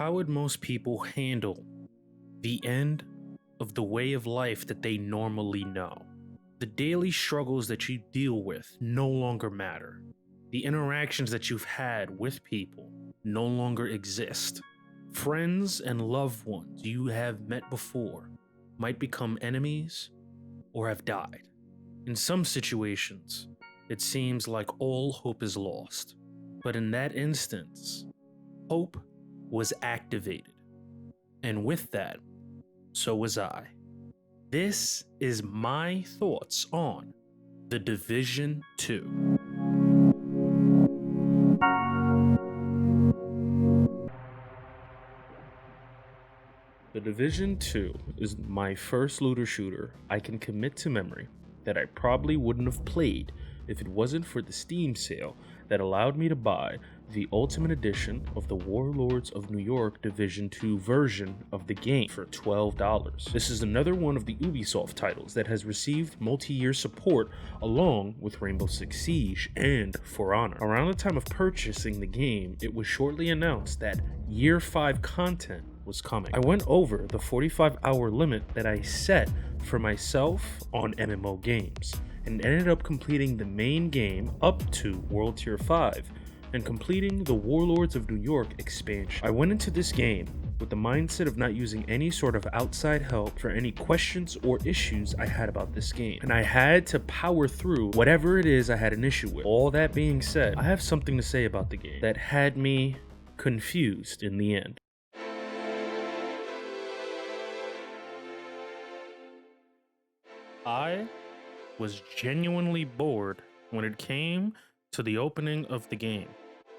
How would most people handle the end of the way of life that they normally know? The daily struggles that you deal with no longer matter. The interactions that you've had with people no longer exist. Friends and loved ones you have met before might become enemies or have died. In some situations, it seems like all hope is lost. But in that instance, hope was activated. And with that, so was I. This is my thoughts on The Division 2. The Division 2 is my first looter shooter I can commit to memory that I probably wouldn't have played if it wasn't for the Steam sale that allowed me to buy the Ultimate Edition of the Warlords of New York Division 2 version of the game for $12. This is another one of the Ubisoft titles that has received multi-year support along with Rainbow Six Siege and For Honor. Around the time of purchasing the game, it was shortly announced that Year 5 content was coming. I went over the 45-hour limit that I set for myself on MMO games and ended up completing the main game up to World Tier 5 and completing the Warlords of New York expansion. I went into this game with the mindset of not using any sort of outside help for any questions or issues I had about this game, and I had to power through whatever it is I had an issue with. All that being said, I have something to say about the game that had me confused in the end. I was genuinely bored when it came to the opening of the game.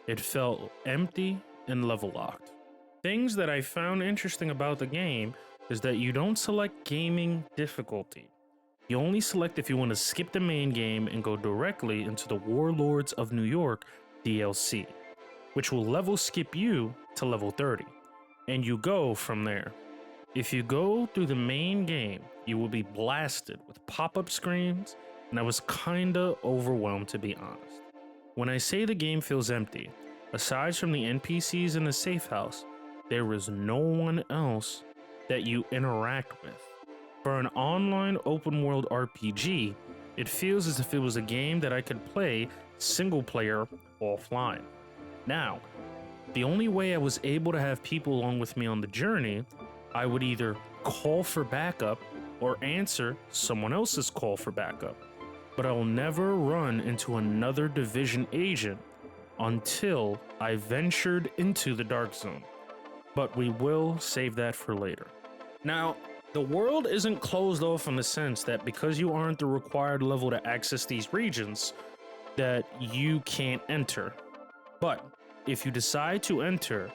It felt empty and level locked. Things that I found interesting about the game is that you don't select gaming difficulty. You only select if you want to skip the main game and go directly into the Warlords of New York DLC, which will level skip you to level 30, and you go from there. If you go through the main game, you will be blasted with pop-up screens, and I was kinda overwhelmed, to be honest. When I say the game feels empty, aside from the NPCs in the safe house, there is no one else that you interact with. For an online open world RPG, it feels as if it was a game that I could play single player offline. Now, the only way I was able to have people along with me on the journey, I would either call for backup or answer someone else's call for backup. But I'll never run into another Division agent until I ventured into the Dark Zone. But we will save that for later. Now, the world isn't closed off in the sense that because you aren't the required level to access these regions, that you can't enter. But if you decide to enter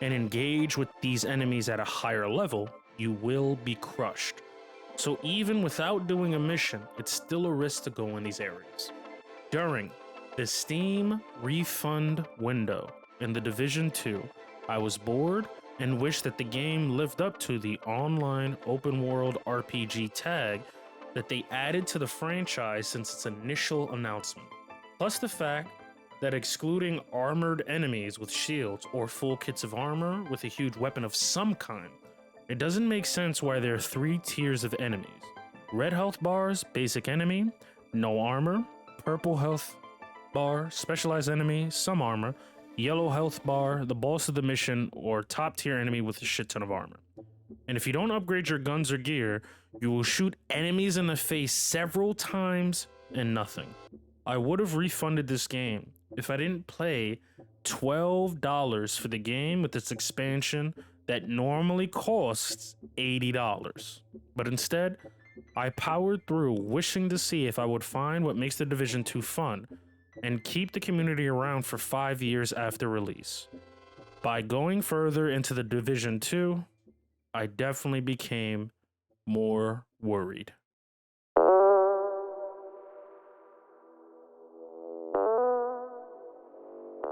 and engage with these enemies at a higher level, you will be crushed. So even without doing a mission, it's still a risk to go in these areas. During the Steam refund window in The Division 2, I was bored and wished that the game lived up to the online open world RPG tag that they added to the franchise since its initial announcement. Plus the fact that excluding armored enemies with shields or full kits of armor with a huge weapon of some kind, it doesn't make sense why there are 3 tiers of enemies. Red health bars, basic enemy, no armor. Purple health bar, specialized enemy, some armor. Yellow health bar, the boss of the mission, or top tier enemy with a shit ton of armor. And if you don't upgrade your guns or gear, you will shoot enemies in the face several times and nothing. I would have refunded this game if I didn't pay $12 for the game with its expansion that normally costs $80. But instead, I powered through wishing to see if I would find what makes the Division 2 fun and keep the community around for 5 years after release. By going further into the Division 2, I definitely became more worried.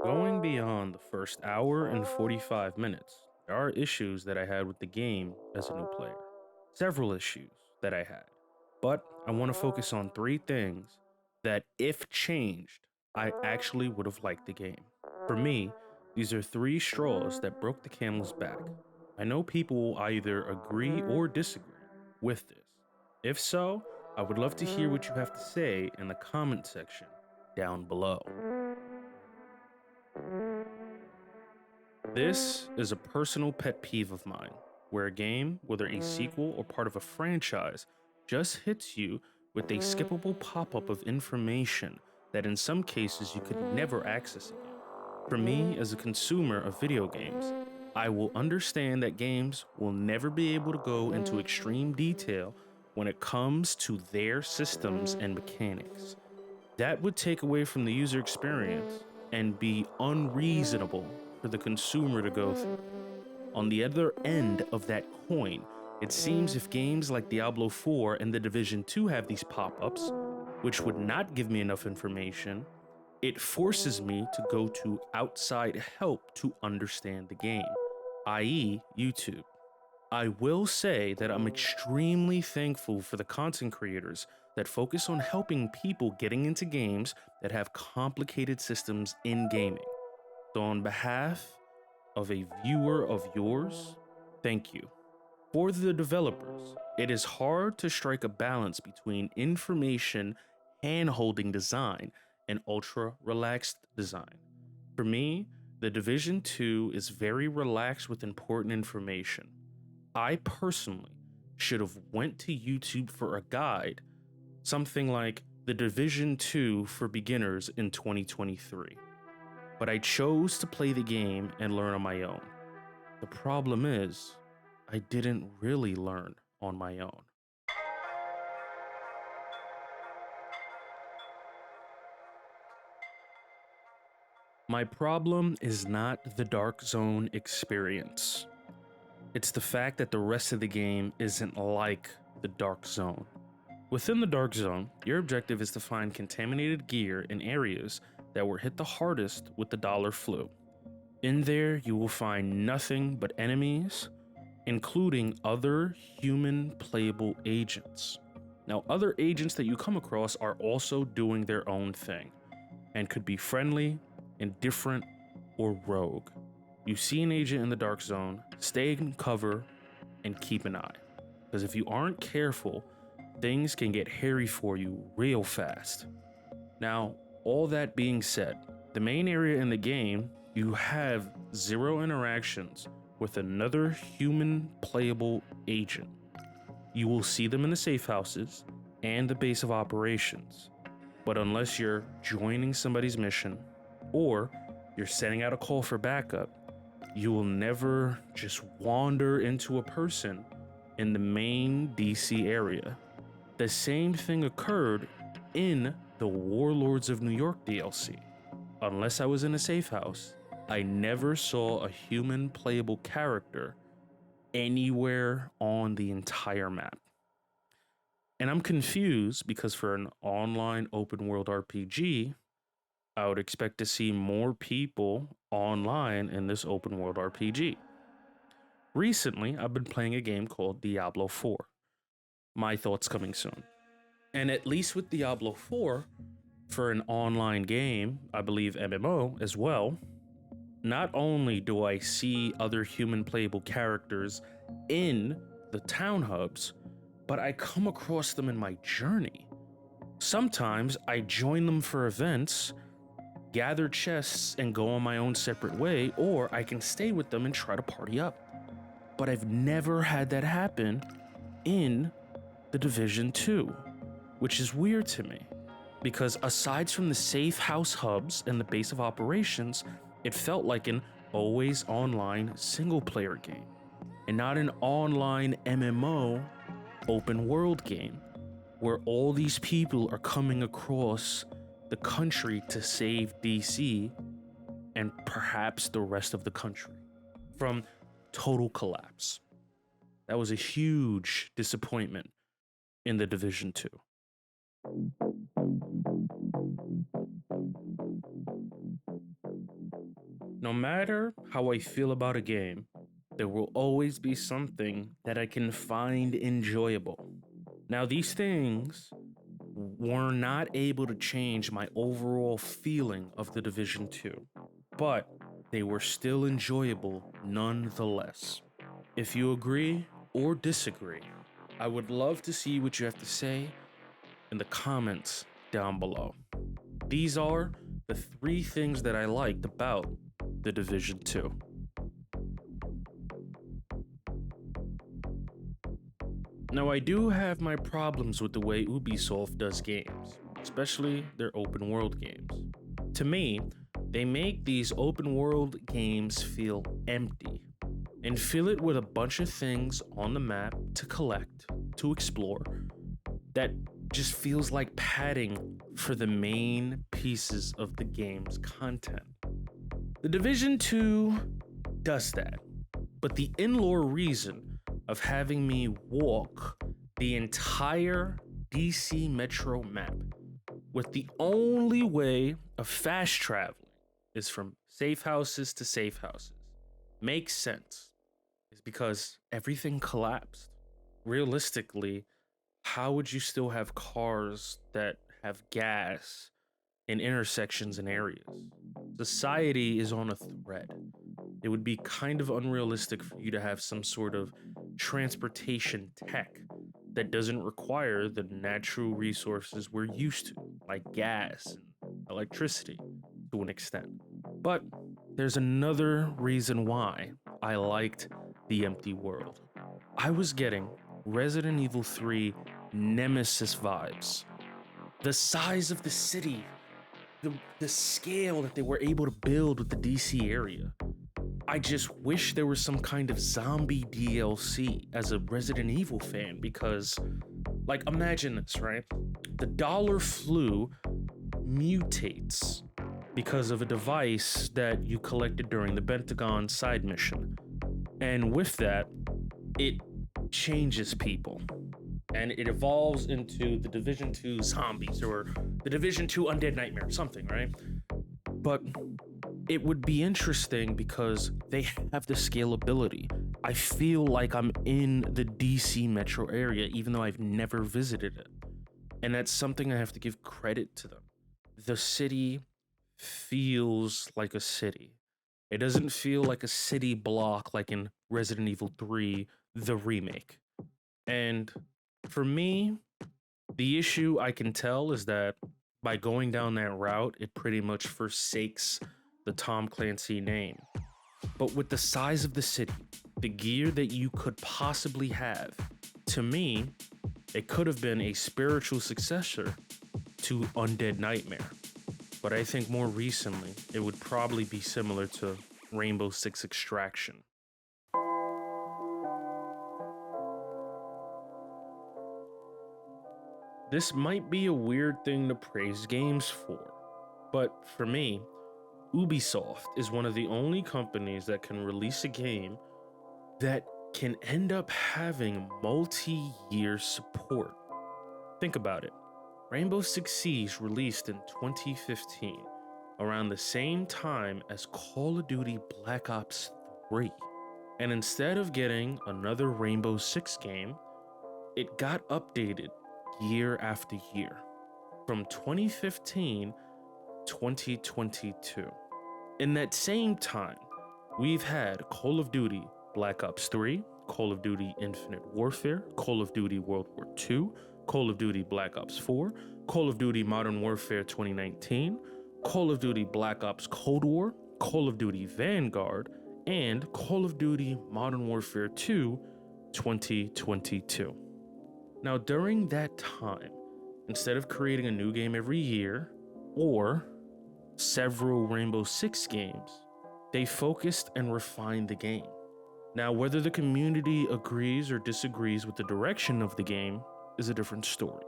Going beyond the first hour and 45 minutes, there are issues that I had with the game as a new player. Several issues that I had. But I want to focus on 3 things that, if changed, I actually would have liked the game. For me, These are three straws that broke the camel's back. I know people will either agree or disagree with this. If so, I would love to hear what you have to say in the comment section down below. This is a personal pet peeve of mine, where a game, whether a sequel or part of a franchise, just hits you with a skippable pop-up of information that in some cases you could never access again. For me, as a consumer of video games, I will understand that games will never be able to go into extreme detail when it comes to their systems and mechanics. That would take away from the user experience and be unreasonable for the consumer to go through. On the other end of that coin, it seems if games like Diablo 4 and The Division 2 have these pop-ups, which would not give me enough information, it forces me to go to outside help to understand the game, i.e. YouTube. I will say that I'm extremely thankful for the content creators that focus on helping people getting into games that have complicated systems in gaming. So on behalf of a viewer of yours, thank you. For the developers, it is hard to strike a balance between information hand-holding design and ultra relaxed design. For me, The Division 2 is very relaxed with important information. I personally should have went to YouTube for a guide, something like The Division 2 for beginners in 2023. But I chose to play the game and learn on my own. The problem is, I didn't really learn on my own. My problem is not the Dark Zone experience. It's the fact that the rest of the game isn't like the Dark Zone. Within the Dark Zone, your objective is to find contaminated gear in areas that were hit the hardest with the dollar flu. In there, you will find nothing but enemies, including other human playable agents. Now, other agents that you come across are also doing their own thing, and could be friendly, indifferent, or rogue. You see an agent in the Dark Zone, stay in cover, and keep an eye. Because if you aren't careful, things can get hairy for you real fast. Now, all that being said, the main area in the game, you have zero interactions with another human playable agent. You will see them in the safe houses and the base of operations, but unless you're joining somebody's mission or you're sending out a call for backup, you will never just wander into a person in the main DC area. The same thing occurred in the Warlords of New York DLC. Unless I was in a safe house, I never saw a human playable character anywhere on the entire map. And I'm confused because for an online open world RPG, I would expect to see more people online in this open world RPG. Recently, I've been playing a game called Diablo 4. My thoughts coming soon. And at least with Diablo 4, for an online game, I believe MMO as well, not only do I see other human playable characters in the town hubs, but I come across them in my journey. Sometimes I join them for events, gather chests, and go on my own separate way, or I can stay with them and try to party up. But I've never had that happen in The Division 2, which is weird to me, because aside from the safe house hubs and the base of operations, it felt like an always online single player game, and not an online MMO open world game, where all these people are coming across the country to save DC and perhaps the rest of the country from total collapse. That was a huge disappointment in The Division 2. No matter how I feel about a game, there will always be something that I can find enjoyable. Now, these things were not able to change my overall feeling of The Division 2, but they were still enjoyable nonetheless. If you agree or disagree, I would love to see what you have to say in the comments down below. These are the 3 things that I liked about The Division 2. Now, I do have my problems with the way Ubisoft does games, especially their open world games. To me, they make these open world games feel empty and fill it with a bunch of things on the map to collect, to explore, that just feels like padding for the main pieces of the game's content. The Division 2 does that, but the in-lore reason of having me walk the entire DC Metro map with the only way of fast traveling is from safe houses to safe houses makes sense, is because everything collapsed. Realistically, how would you still have cars that have gas in intersections and areas? Society is on a thread. It would be kind of unrealistic for you to have some sort of transportation tech that doesn't require the natural resources we're used to, like gas and electricity to an extent. But there's another reason why I liked the empty world. I was getting Resident Evil 3 Nemesis vibes. The size of the city, the scale that they were able to build with the DC area. I just wish there was some kind of zombie DLC as a Resident Evil fan, because, like, imagine this, right? The dollar flu mutates because of a device that you collected during the Pentagon side mission. And with that, it changes people. And it evolves into the Division 2 zombies or the Division 2 Undead Nightmare, something, right? But it would be interesting because they have the scalability. I feel like I'm in the DC metro area, even though I've never visited it. And that's something I have to give credit to them. The city feels like a city. It doesn't feel like a city block like in Resident Evil 3, the remake. And for me, the issue I can tell is that by going down that route, it pretty much forsakes the Tom Clancy name. But with the size of the city, the gear that you could possibly have, to me, it could have been a spiritual successor to Undead Nightmare. But I think more recently, it would probably be similar to Rainbow Six Extraction. This might be a weird thing to praise games for, but for me, Ubisoft is one of the only companies that can release a game that can end up having multi-year support. Think about it. Rainbow Six Siege released in 2015, around the same time as Call of Duty Black Ops 3. And instead of getting another Rainbow Six game, it got updated year after year, from 2015 to 2022. In that same time, we've had Call of Duty Black Ops 3, Call of Duty Infinite Warfare, Call of Duty World War II, Call of Duty Black Ops 4, Call of Duty Modern Warfare 2019, Call of Duty Black Ops Cold War, Call of Duty Vanguard, and Call of Duty Modern Warfare 2 2022. Now, during that time, instead of creating a new game every year or several Rainbow Six games, they focused and refined the game. Now, whether the community agrees or disagrees with the direction of the game is a different story.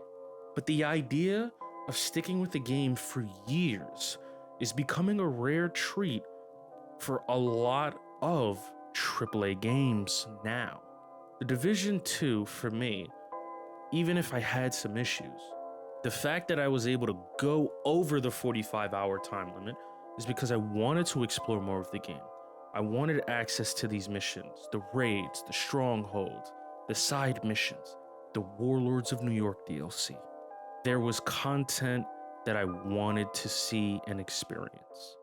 But the idea of sticking with the game for years is becoming a rare treat for a lot of AAA games now. The Division 2, for me, even if I had some issues, the fact that I was able to go over the 45-hour time limit is because I wanted to explore more of the game. I wanted access to these missions, the raids, the strongholds, the side missions, the Warlords of New York DLC. There was content that I wanted to see and experience.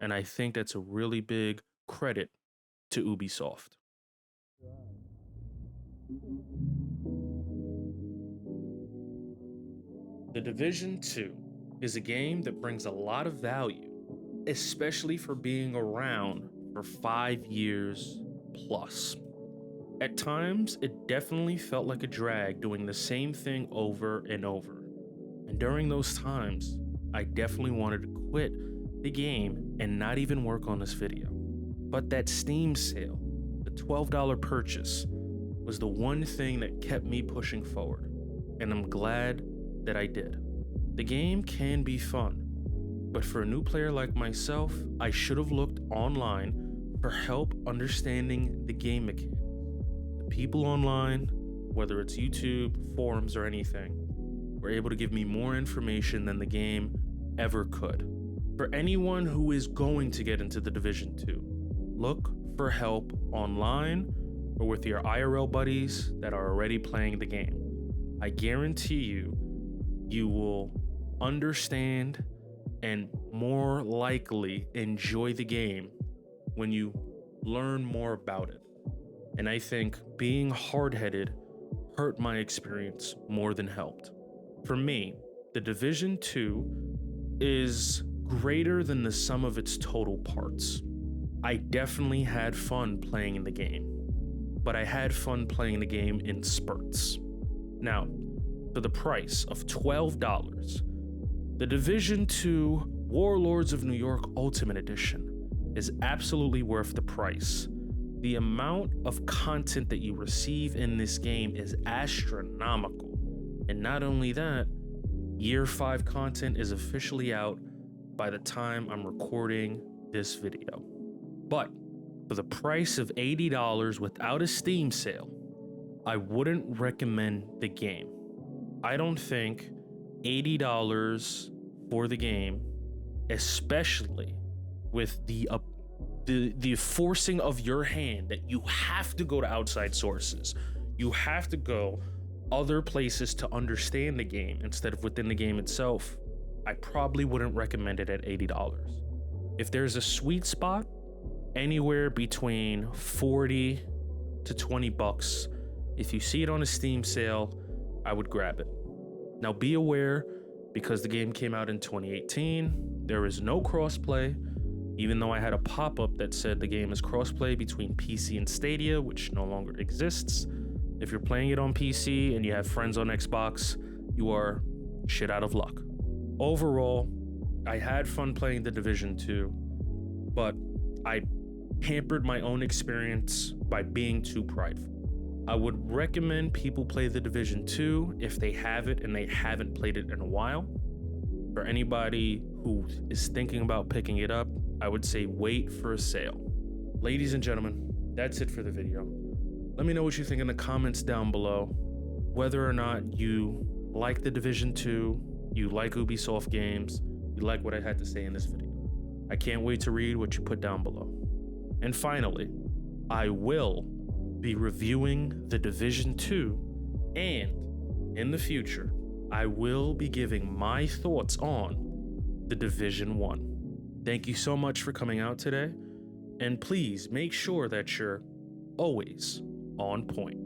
And I think that's a really big credit to Ubisoft. The Division 2 is a game that brings a lot of value, especially for being around for 5 years plus. At times, it definitely felt like a drag doing the same thing over and over. And during those times, I definitely wanted to quit the game and not even work on this video. But that Steam sale, the $12 purchase, was the one thing that kept me pushing forward. And I'm glad that I did. The game can be fun, but for a new player like myself, I should have looked online for help understanding the game mechanics. The people online, whether it's YouTube, forums, or anything, were able to give me more information than the game ever could. For anyone who is going to get into the Division 2, look for help online or with your IRL buddies that are already playing the game. I guarantee you, you will understand and more likely enjoy the game when you learn more about it. And I think being hard-headed hurt my experience more than helped. For me, the Division 2 is greater than the sum of its total parts. I definitely had fun playing in the game, but I had fun playing the game in spurts. Now, for the price of $12, the Division 2 Warlords of New York Ultimate Edition is absolutely worth the price. The amount of content that you receive in this game is astronomical. And not only that, Year 5 content is officially out by the time I'm recording this video. But for the price of $80 without a Steam sale, I wouldn't recommend the game. I don't think $80 for the game, especially with the forcing of your hand that you have to go to outside sources, you have to go other places to understand the game instead of within the game itself, I probably wouldn't recommend it at $80. If there's a sweet spot, anywhere between 40 to 20 bucks, if you see it on a Steam sale, I would grab it. Now be aware, because the game came out in 2018, there is no crossplay, even though I had a pop-up that said the game is crossplay between PC and Stadia, which no longer exists. If you're playing it on PC and you have friends on Xbox, you are shit out of luck. Overall, I had fun playing The Division 2, but I hampered my own experience by being too prideful. I would recommend people play The Division 2 if they have it and they haven't played it in a while. For anybody who is thinking about picking it up, I would say wait for a sale. Ladies and gentlemen, that's it for the video. Let me know what you think in the comments down below. Whether or not you like The Division 2, you like Ubisoft games, you like what I had to say in this video. I can't wait to read what you put down below. And finally, I will be reviewing The Division 2, and in the future, I will be giving my thoughts on The Division 1. Thank you so much for coming out today, and please make sure that you're always on point.